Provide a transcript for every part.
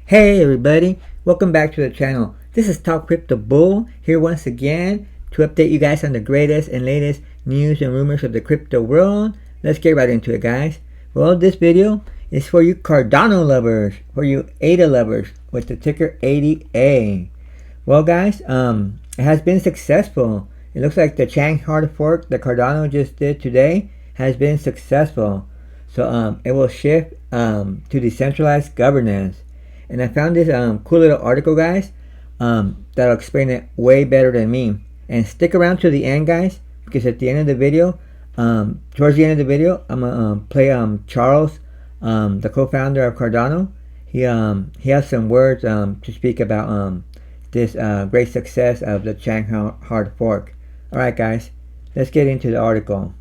Hey everybody, welcome back to the channel. This is Talk Crypto Bull here once again to update you guys on the greatest and latest news and rumors of the crypto world. Let's get right into it, guys. Well, this video is for you Cardano lovers, for you ADA lovers with the ticker 80A. Well, guys, it has been successful. It looks like the Chang hard fork that Cardano just did today has been successful. So it will shift to decentralized governance. And I found this cool little article, guys, that'll explain it way better than me. And stick around to the end, guys, because at the end of the video, towards the end of the video, I'm gonna play Charles, the co-founder of Cardano. He has some words to speak about this great success of the Chang hard fork. All right, guys, let's get into the article.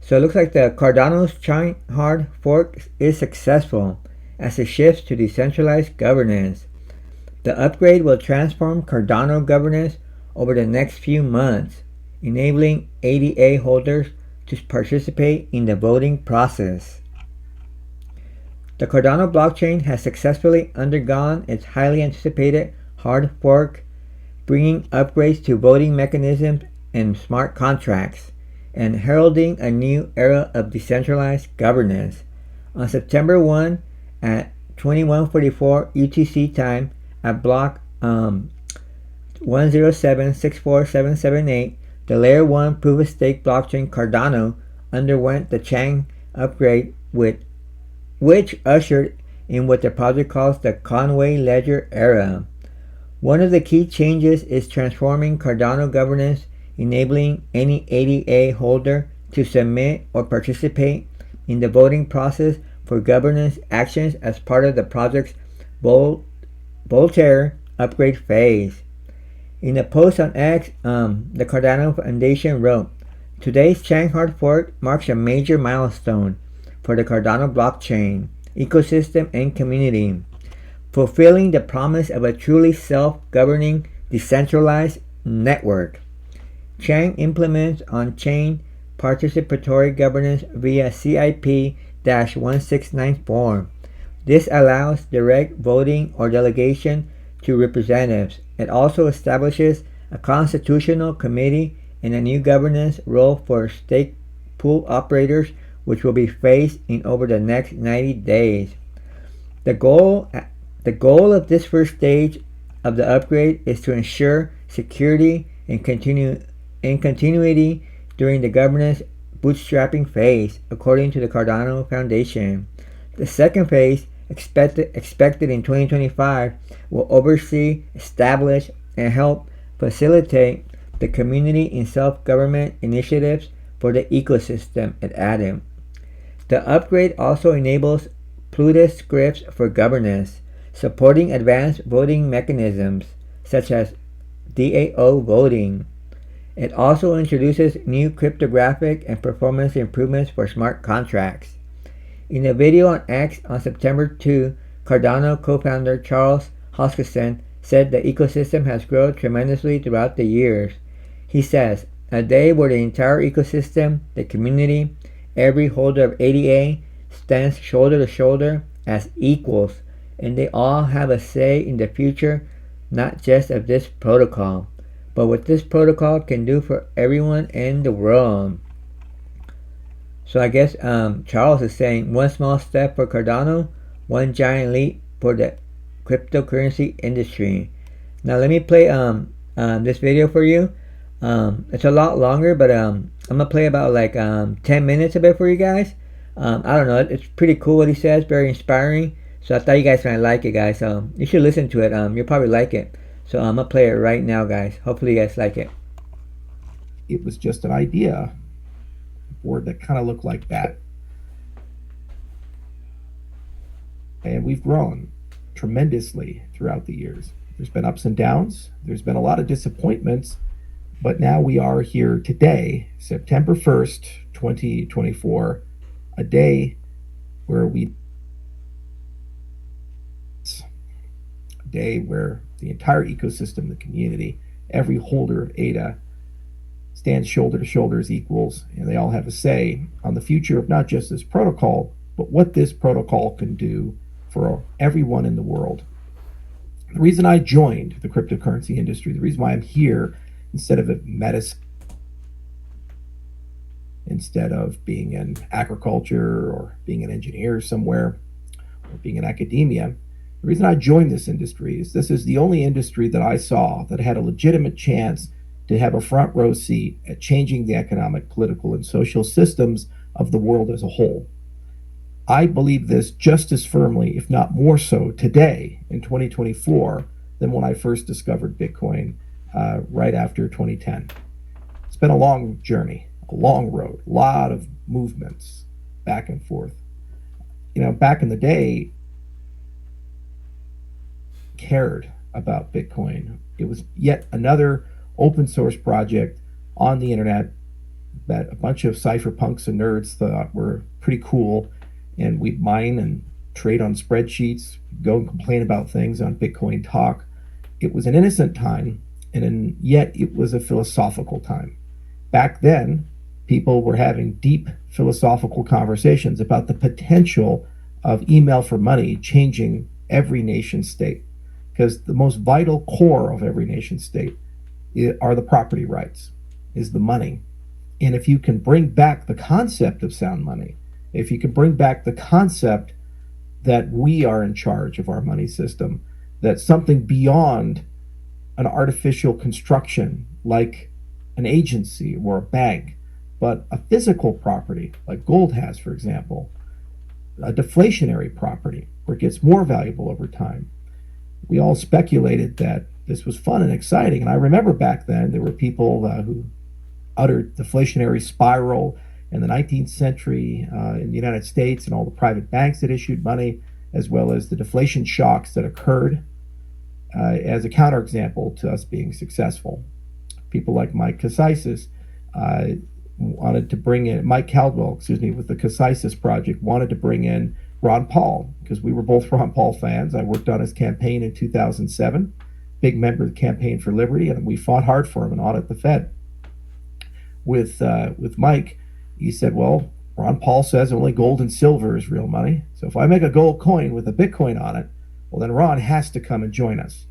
So it looks like the Cardano's Chang hard fork is successful as it shifts to decentralized governance. The upgrade will transform Cardano governance over the next few months, enabling ADA holders to participate in the voting process. The Cardano blockchain has successfully undergone its highly anticipated hard fork, bringing upgrades to voting mechanisms and smart contracts, and heralding a new era of decentralized governance. On September 1, at 21:44 UTC time at block 107-64778, the Layer 1 proof-of-stake blockchain Cardano underwent the Chang upgrade, which ushered in what the project calls the Conway Ledger era. One of the key changes is transforming Cardano governance, enabling any ADA holder to submit or participate in the voting process for governance actions as part of the project's Voltaire upgrade phase. In a post on X, the Cardano Foundation wrote, "Today's Chang hard fork marks a major milestone for the Cardano blockchain, ecosystem, and community, fulfilling the promise of a truly self-governing, decentralized network. Chang implements on-chain participatory governance via CIP-1694. This allows direct voting or delegation to representatives. It also establishes a constitutional committee and a new governance role for stake pool operators, which will be phased in over the next 90 days. The goal of this first stage of the upgrade is to ensure security and continuity during the governance bootstrapping phase, according to the Cardano Foundation. The second phase, expected in 2025, will oversee, establish, and help facilitate the community and self-government initiatives for the ecosystem," it added. The upgrade also enables Plutus scripts for governance, supporting advanced voting mechanisms such as DAO voting. It also introduces new cryptographic and performance improvements for smart contracts. In a video on X on September 2, Cardano co-founder Charles Hoskinson said the ecosystem has grown tremendously throughout the years. He says, "A day where the entire ecosystem, the community, every holder of ADA stands shoulder to shoulder as equals, and they all have a say in the future, not just of this protocol, but what this protocol can do for everyone in the world." So I guess Charles is saying one small step for Cardano, one giant leap for the cryptocurrency industry. Now let me play this video for you. It's a lot longer, but I'm gonna play about like 10 minutes of it for you guys. I don't know, it's pretty cool what he says, very inspiring. So I thought you guys might like it, guys. You should listen to it. You'll probably like it. So I'm gonna play it right now, guys. Hopefully you guys like it. It was just an idea, a board that kind of looked like that. And we've grown tremendously throughout the years. There's been ups and downs. There's been a lot of disappointments. But now we are here today, September 1st, 2024, a day where the entire ecosystem, the community, every holder of ADA stands shoulder to shoulder as equals, and they all have a say on the future of not just this protocol, but what this protocol can do for everyone in the world. The reason I joined the cryptocurrency industry, the reason why I'm here instead of at medicine, instead of being in agriculture or being an engineer somewhere or being in academia, the reason I joined this industry is this is the only industry that I saw that had a legitimate chance to have a front row seat at changing the economic, political, and social systems of the world as a whole. I believe this just as firmly, if not more so, today in 2024 than when I first discovered Bitcoin right after 2010. It's been a long journey, a long road, a lot of movements back and forth. Back in the day, cared about Bitcoin. It was yet another open source project on the internet that a bunch of cypherpunks and nerds thought were pretty cool, and we'd mine and trade on spreadsheets, go and complain about things on Bitcoin Talk. It was an innocent time, and yet it was a philosophical time. Back then, people were having deep philosophical conversations about the potential of email for money changing every nation state, because the most vital core of every nation state are the property rights, is the money. And if you can bring back the concept of sound money, if you can bring back the concept that we are in charge of our money system, that something beyond an artificial construction like an agency or a bank, but a physical property like gold has, for example, a deflationary property where it gets more valuable over time. We all speculated that this was fun and exciting. And I remember back then there were people who uttered deflationary spiral in the 19th century in the United States, and all the private banks that issued money, as well as the deflation shocks that occurred as a counterexample to us being successful. People like Mike Casaisis wanted to bring in, Mike Caldwell, with the Casaisis Project, wanted to bring in Ron Paul, because we were both Ron Paul fans. I worked on his campaign in 2007, big member of the Campaign for Liberty, and we fought hard for him and audit the Fed. With Mike, he said, well, Ron Paul says only gold and silver is real money. So if I make a gold coin with a Bitcoin on it, well, then Ron has to come and join us.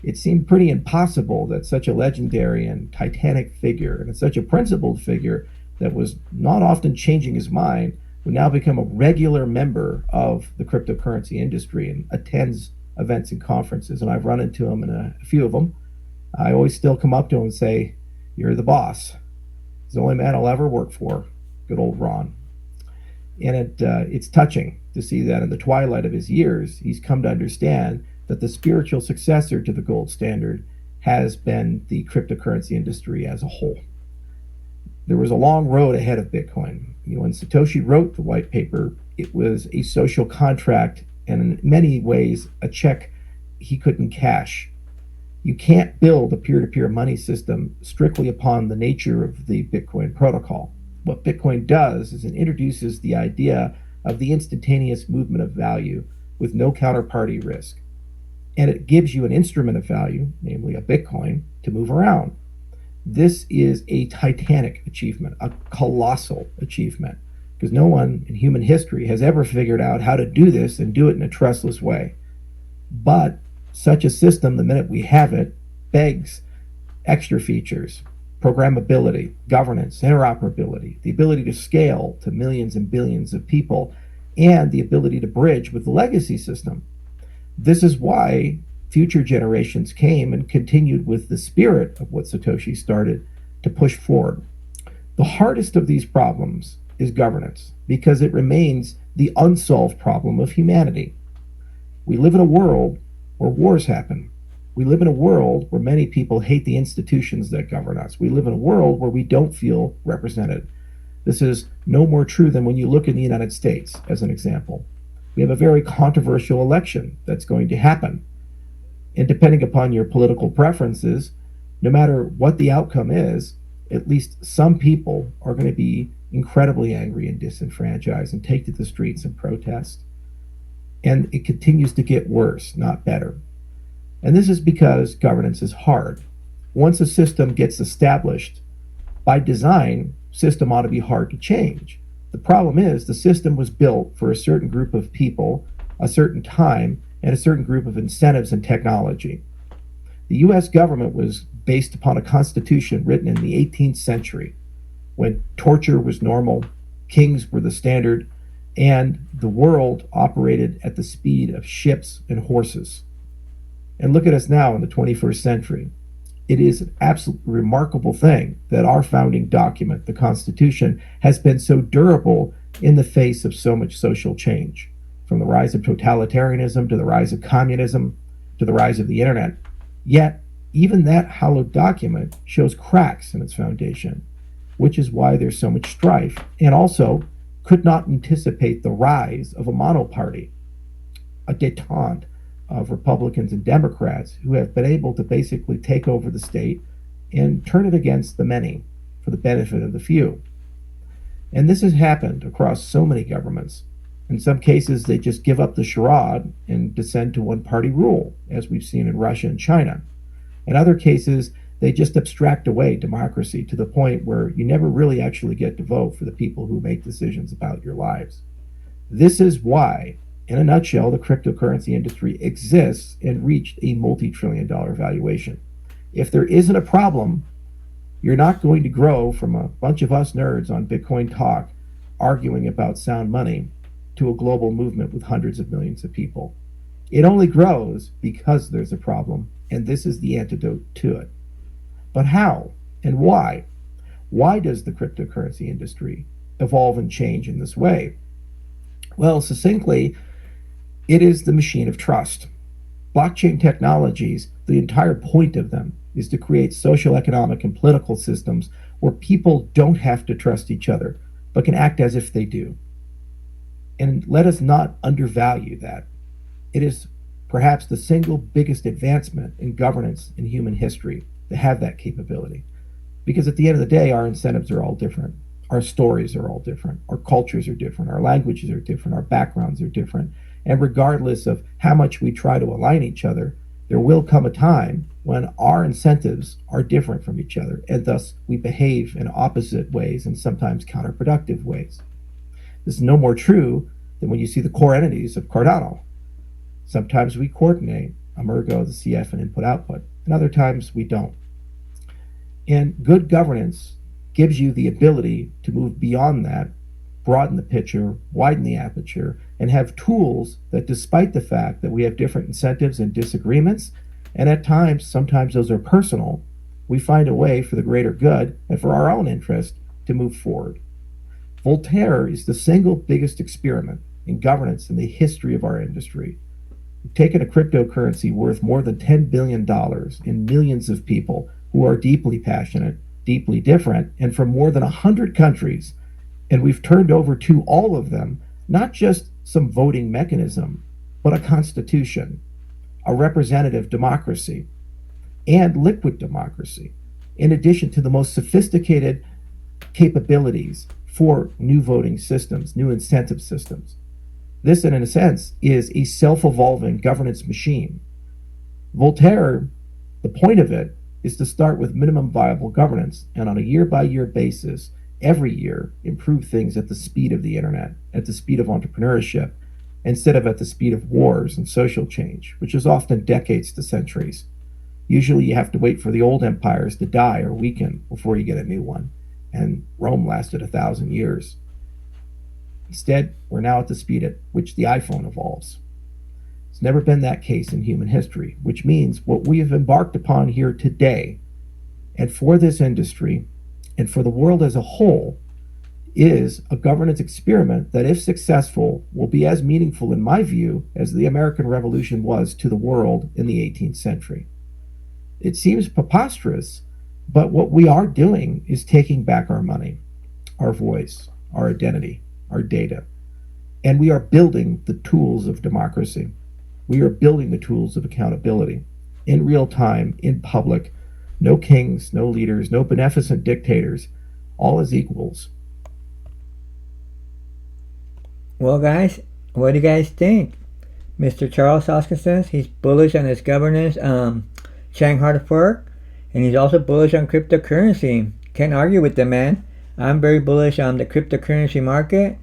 It seemed pretty impossible that such a legendary and titanic figure, and such a principled figure that was not often changing his mind, would now become a regular member of the cryptocurrency industry and attends events and conferences. And I've run into him in a few of them. I always still come up to him and say, "You're the boss." He's the only man I'll ever work for. Good old Ron. And it's touching to see that in the twilight of his years, he's come to understand that the spiritual successor to the gold standard has been the cryptocurrency industry as a whole. There was a long road ahead of Bitcoin. When Satoshi wrote the white paper, it was a social contract, and in many ways a check he couldn't cash. You can't build a peer-to-peer money system strictly upon the nature of the Bitcoin protocol. What Bitcoin does is it introduces the idea of the instantaneous movement of value with no counterparty risk. And it gives you an instrument of value, namely a Bitcoin, to move around. This is a titanic achievement, a colossal achievement, because no one in human history has ever figured out how to do this and do it in a trustless way. But such a system, the minute we have it, begs extra features: programmability, governance, interoperability, the ability to scale to millions and billions of people, and the ability to bridge with the legacy system. This is why future generations came and continued with the spirit of what Satoshi started to push forward. The hardest of these problems is governance, because it remains the unsolved problem of humanity. We live in a world where wars happen. We live in a world where many people hate the institutions that govern us. We live in a world where we don't feel represented. This is no more true than when you look in the United States, as an example. We have a very controversial election that's going to happen. And depending upon your political preferences, no matter what the outcome is, at least some people are going to be incredibly angry and disenfranchised and take to the streets and protest. And it continues to get worse, not better. And this is because governance is hard. Once a system gets established, by design, system ought to be hard to change. The problem is the system was built for a certain group of people a certain time, and a certain group of incentives and technology. The US government was based upon a constitution written in the 18th century when torture was normal, kings were the standard, and the world operated at the speed of ships and horses. And look at us now in the 21st century. It is an absolutely remarkable thing that our founding document, the Constitution, has been so durable in the face of so much social change, from the rise of totalitarianism to the rise of communism to the rise of the internet. Yet, even that hallowed document shows cracks in its foundation, which is why there's so much strife, and also could not anticipate the rise of a monoparty, a detente of Republicans and Democrats who have been able to basically take over the state and turn it against the many for the benefit of the few. And this has happened across so many governments. In some cases, they just give up the charade and descend to one-party rule, as we've seen in Russia and China. In other cases, they just abstract away democracy to the point where you never really actually get to vote for the people who make decisions about your lives. This is why, in a nutshell, the cryptocurrency industry exists and reached a multi-trillion-dollar valuation. If there isn't a problem, you're not going to grow from a bunch of us nerds on Bitcoin Talk arguing about sound money to a global movement with hundreds of millions of people. It only grows because there's a problem, and this is the antidote to it. But how and why? Why does the cryptocurrency industry evolve and change in this way? Well, succinctly, it is the machine of trust. Blockchain technologies, the entire point of them is to create social, economic, and political systems where people don't have to trust each other, but can act as if they do. And let us not undervalue that. It is perhaps the single biggest advancement in governance in human history to have that capability. Because at the end of the day, our incentives are all different. Our stories are all different. Our cultures are different. Our languages are different. Our backgrounds are different. And regardless of how much we try to align each other, there will come a time when our incentives are different from each other, and thus we behave in opposite ways and sometimes counterproductive ways. This is no more true than when you see the core entities of Cardano. Sometimes we coordinate, Emergo, the CF, and input-output, and other times we don't. And good governance gives you the ability to move beyond that, broaden the picture, widen the aperture, and have tools that, despite the fact that we have different incentives and disagreements, and at times, sometimes those are personal, we find a way for the greater good and for our own interest to move forward. Voltaire is the single biggest experiment in governance in the history of our industry. We've taken a cryptocurrency worth more than $10 billion in millions of people who are deeply passionate, deeply different, and from more than 100 countries, and we've turned over to all of them not just some voting mechanism, but a constitution, a representative democracy, and liquid democracy, in addition to the most sophisticated capabilities for new voting systems, new incentive systems. This, in a sense, is a self-evolving governance machine. Voltaire, the point of it is to start with minimum viable governance, and on a year-by-year basis, every year, improve things at the speed of the internet, at the speed of entrepreneurship, instead of at the speed of wars and social change, which is often decades to centuries. Usually you have to wait for the old empires to die or weaken before you get a new one, and Rome lasted 1,000 years. Instead, we're now at the speed at which the iPhone evolves. It's never been that case in human history, which means what we have embarked upon here today, and for this industry, and for the world as a whole, is a governance experiment that, if successful, will be as meaningful, in my view, as the American Revolution was to the world in the 18th century. It seems preposterous, but what we are doing is taking back our money, our voice, our identity, our data, and we are building the tools of democracy. We are building the tools of accountability in real time, in public. No kings, no leaders, no beneficent dictators, all as equals. Well, guys, what do you guys think? Mr. Charles Hoskin says he's bullish on his governance, Chang Hartford, and he's also bullish on cryptocurrency. Can't argue with the man. I'm very bullish on the cryptocurrency market.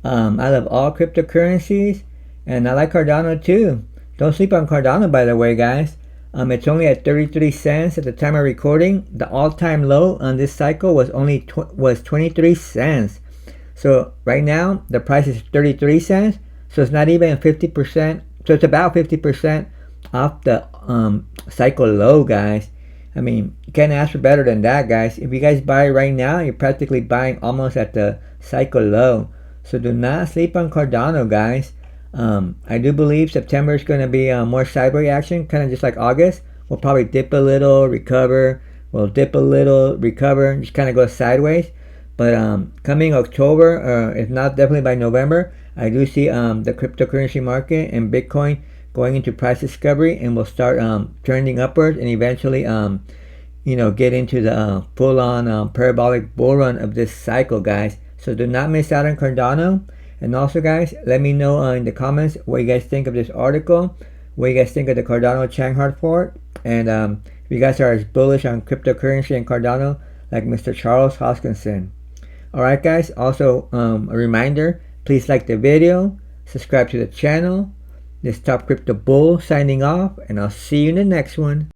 I love all cryptocurrencies, And I like Cardano too. Don't sleep on Cardano, by the way, guys. It's only at 33 cents at the time of recording. The all-time low on this cycle was only 23 cents. So right now the price is 33 cents. So it's not even 50%. So it's about 50% off the cycle low, guys. I mean, you can't ask for better than that, guys. If you guys buy right now, you're practically buying almost at the cycle low. So do not sleep on Cardano, guys. I do believe September is going to be more sideways action, kind of just like August. We'll probably dip a little, recover. We'll dip a little, recover, just kind of go sideways. But coming October, if not definitely by November, I do see the cryptocurrency market and Bitcoin going into price discovery, and we'll start trending upwards, and eventually get into the full-on parabolic bull run of this cycle, guys. So do not miss out on Cardano. And also, guys, let me know in the comments what you guys think of this article, what you guys think of the Cardano Chang hard fork, and if you guys are as bullish on cryptocurrency and Cardano like Mr. Charles Hoskinson. Alright, guys, also a reminder, please like the video, subscribe to the channel. This Top Crypto Bull signing off, and I'll see you in the next one.